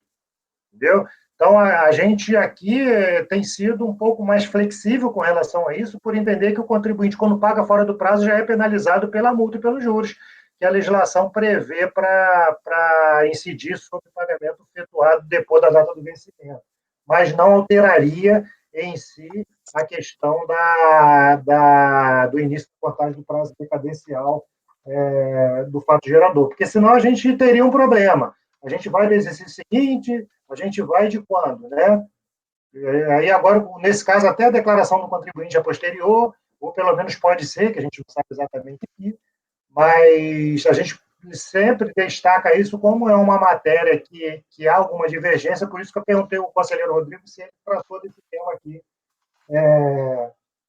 entendeu? Então, a gente aqui tem sido um pouco mais flexível com relação a isso, por entender que o contribuinte, quando paga fora do prazo, já é penalizado pela multa e pelos juros, que a legislação prevê para incidir sobre o pagamento efetuado depois da data do vencimento. Mas não alteraria em si a questão do início da contagem do prazo decadencial do fato gerador, porque senão a gente teria um problema. A gente vai do exercício seguinte, a gente vai de quando, né? Aí agora, nesse caso, até a declaração do contribuinte é posterior, ou pelo menos pode ser, que a gente não sabe exatamente aqui, mas a gente sempre destaca isso como é uma matéria que há alguma divergência, por isso que eu perguntei ao conselheiro Rodrigo se ele tratou desse tema aqui.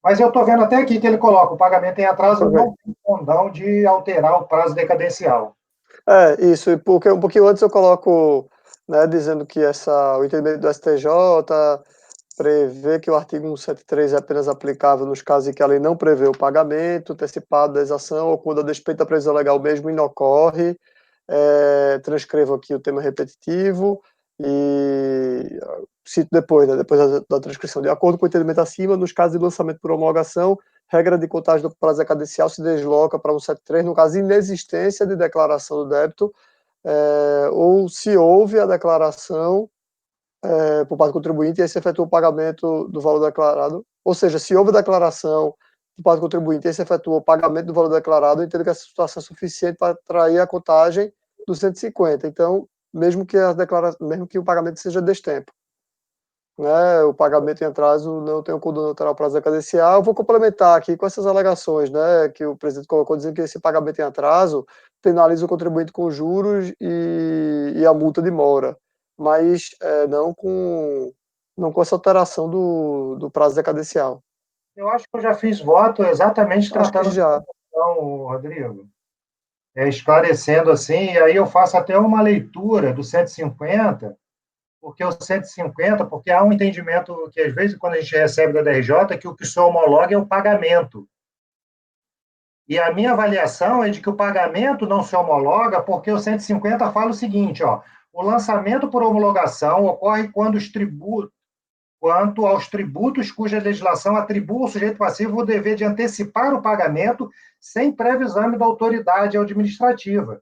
Mas eu estou vendo até aqui que ele coloca o pagamento em atraso não tem condão de alterar o prazo decadencial. Isso, porque um pouquinho antes eu coloco, né, dizendo que o entendimento do STJ prevê que o artigo 173 é apenas aplicável nos casos em que a lei não prevê o pagamento antecipado da exação ou quando a despeito da previsão legal mesmo inocorre. Transcrevo aqui o tema repetitivo e cito depois, né, depois da transcrição. De acordo com o entendimento acima, nos casos de lançamento por homologação, regra de contagem do prazo decadencial se desloca para 173, no caso de inexistência de declaração do débito, ou se houve a declaração por parte do contribuinte e aí se efetua o pagamento do valor declarado, ou seja, se houve declaração por parte do contribuinte e aí se efetua o pagamento do valor declarado, eu entendo que essa situação é suficiente para atrair a contagem do 150. Então, mesmo que o pagamento seja destempo, né, o pagamento em atraso não tem o condão de alterar o prazo decadencial. Eu vou complementar aqui com essas alegações, né, que o presidente colocou, dizendo que esse pagamento em atraso penaliza o contribuinte com juros e a multa de mora, mas não com essa alteração do prazo decadencial. Eu acho que eu já fiz voto exatamente tratando já. Então, Rodrigo, esclarecendo assim, e aí eu faço até uma leitura do 150, porque o 150, porque há um entendimento que, às vezes, quando a gente recebe da DRJ, que o que se homologa é o pagamento. E a minha avaliação é de que o pagamento não se homologa, porque o 150 fala o seguinte, ó, o lançamento por homologação ocorre quanto aos tributos cuja legislação atribua ao sujeito passivo o dever de antecipar o pagamento sem prévio exame da autoridade administrativa.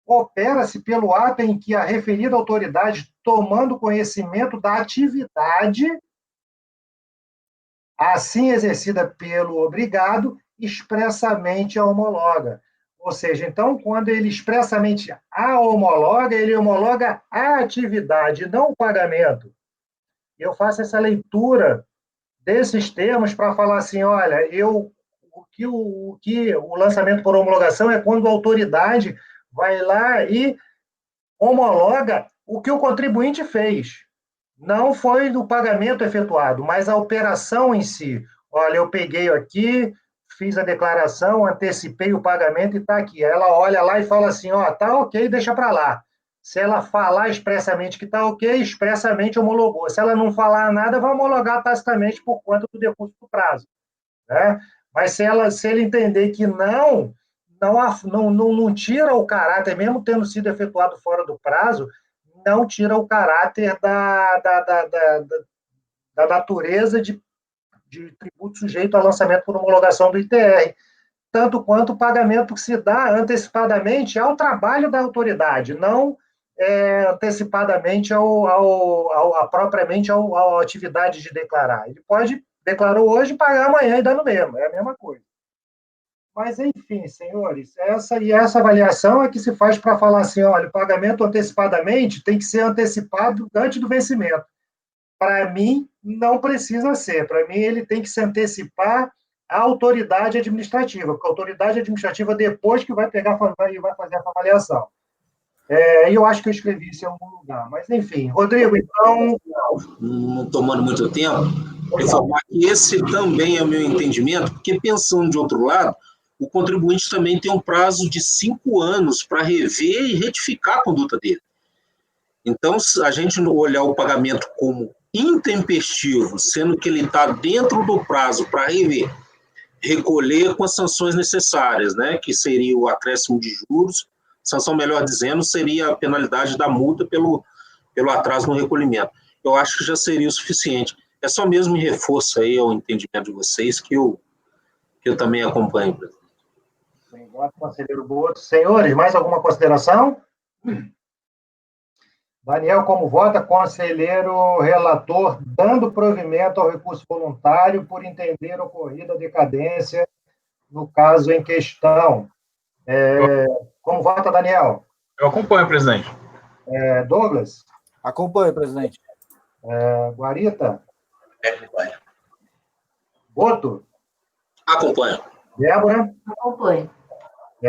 Opera-se pelo ato em que a referida autoridade, tomando conhecimento da atividade assim exercida pelo obrigado, expressamente a homologa. Ou seja, então, quando ele expressamente a homologa, ele homologa a atividade, não o pagamento. Eu faço essa leitura desses termos para falar assim, olha, o lançamento por homologação é quando a autoridade vai lá e homologa o que o contribuinte fez. Não foi o pagamento efetuado, mas a operação em si. Olha, eu peguei aqui, fiz a declaração, antecipei o pagamento e está aqui. Ela olha lá e fala assim, ó, tá ok, deixa para lá. Se ela falar expressamente que está ok, expressamente homologou. Se ela não falar nada, vai homologar tacitamente por conta do decurso do prazo. Né? Mas se ele entender que não tira o caráter, mesmo tendo sido efetuado fora do prazo, não tira o caráter da natureza de tributo sujeito a lançamento por homologação do ITR, tanto quanto o pagamento que se dá antecipadamente ao trabalho da autoridade, não antecipadamente propriamente à atividade de declarar. Ele pode declarou hoje e pagar amanhã e dá no mesmo, é a mesma coisa. Mas, enfim, senhores, essa avaliação é que se faz para falar assim, olha, o pagamento antecipadamente tem que ser antecipado antes do vencimento. Para mim, não precisa ser. Para mim, ele tem que se antecipar à autoridade administrativa, porque a autoridade administrativa, depois que vai pegar e vai fazer essa avaliação. Eu acho que eu escrevi isso em algum lugar. Mas, enfim. Rodrigo, então... Não tomando muito tempo, informar que esse também é o meu entendimento, porque pensando de outro lado, o contribuinte também tem um prazo de 5 anos para rever e retificar a conduta dele. Então, se a gente olhar o pagamento como intempestivo, sendo que ele está dentro do prazo para rever, recolher com as sanções necessárias, né, que seria o acréscimo de juros, sanção, melhor dizendo, seria a penalidade da multa pelo atraso no recolhimento. Eu acho que já seria o suficiente. É só mesmo reforço aí ao entendimento de vocês que eu também acompanho. Bem, voto, conselheiro Boto. Senhores, mais alguma consideração? Daniel, como vota, conselheiro relator, dando provimento ao recurso voluntário por entender ocorrida decadência no caso em questão. Como vota, Daniel? Eu acompanho, presidente. Douglas? Acompanho, presidente. Guarita? Acompanho. Boto? Acompanho. Débora? Acompanho.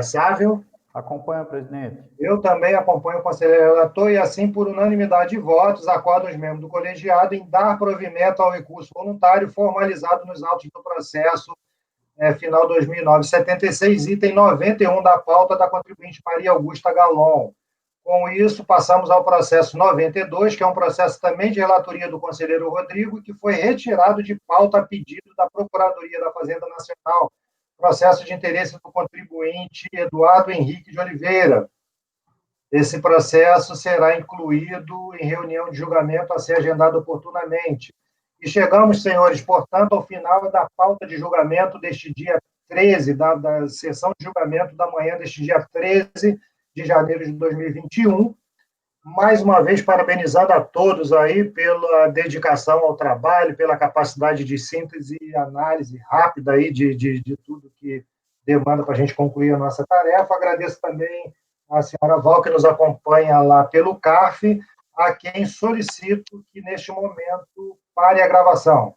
Sávio? Acompanho, presidente. Eu também acompanho o conselheiro relator e, assim, por unanimidade de votos, acordo os membros do colegiado em dar provimento ao recurso voluntário formalizado nos autos do processo final 2009-76, item 91 da pauta da contribuinte Maria Augusta Galon. Com isso, passamos ao processo 92, que é um processo também de relatoria do conselheiro Rodrigo, que foi retirado de pauta a pedido da Procuradoria da Fazenda Nacional, processo de interesse do contribuinte Eduardo Henrique de Oliveira. Esse processo será incluído em reunião de julgamento a ser agendada oportunamente. E chegamos, senhores, portanto, ao final da pauta de julgamento deste dia 13, da sessão de julgamento da manhã deste dia 13 de janeiro de 2021. Mais uma vez, parabenizando a todos aí pela dedicação ao trabalho, pela capacidade de síntese e análise rápida aí de tudo que demanda para a gente concluir a nossa tarefa. Agradeço também a senhora Val, que nos acompanha lá pelo CARF, a quem solicito que, neste momento, pare a gravação.